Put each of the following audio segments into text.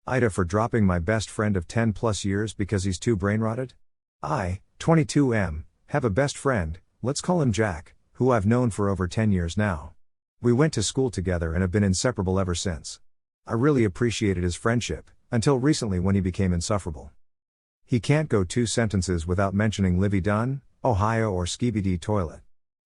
AITA for dropping my best friend of 10 plus years because he's too brainrotted? I, 22M, have a best friend, let's call him Jack, who I've known for over 10 years now. We went to school together and have been inseparable ever since. I really appreciated his friendship, until recently when he became insufferable. He can't go 2 sentences without mentioning Livy Dunn, Ohio or Skibidi toilet.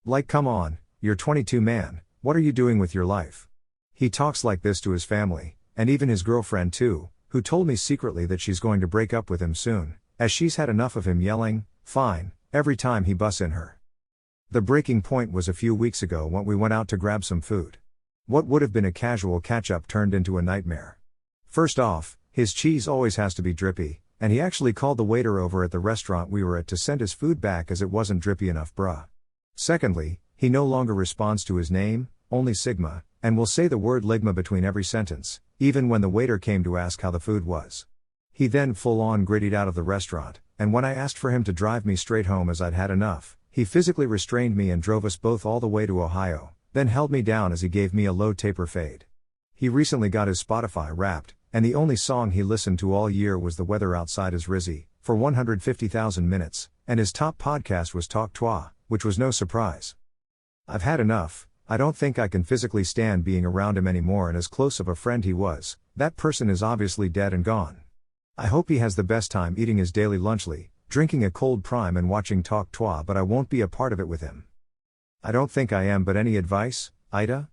Like, come on, you're 22 man, what are you doing with your life? He talks like this to his family, and even his girlfriend too, who told me secretly that she's going to break up with him soon, as she's had enough of him yelling, "Fine," every time he busts in her. The breaking point was a few weeks ago when we went out to grab some food. What would have been a casual catch-up turned into a nightmare. First off, his cheese always has to be drippy, and he actually called the waiter over at the restaurant we were at to send his food back as it wasn't drippy enough, bruh. Secondly, he no longer responds to his name, only Sigma, and will say the word ligma between every sentence, even when the waiter came to ask how the food was. He then full-on grittied out of the restaurant, and when I asked for him to drive me straight home as I'd had enough, he physically restrained me and drove us both all the way to Ohio, then held me down as he gave me a low taper fade. He recently got his Spotify Wrapped, and the only song he listened to all year was The Weather Outside is Rizzy, for 150,000 minutes, and his top podcast was Talk Toi, which was no surprise. I've had enough. I don't think I can physically stand being around him anymore, and as close of a friend he was, that person is obviously dead and gone. I hope he has the best time eating his daily lunchly, drinking a cold prime and watching Talk Toi, but I won't be a part of it with him. I don't think I am, but any advice, AITA?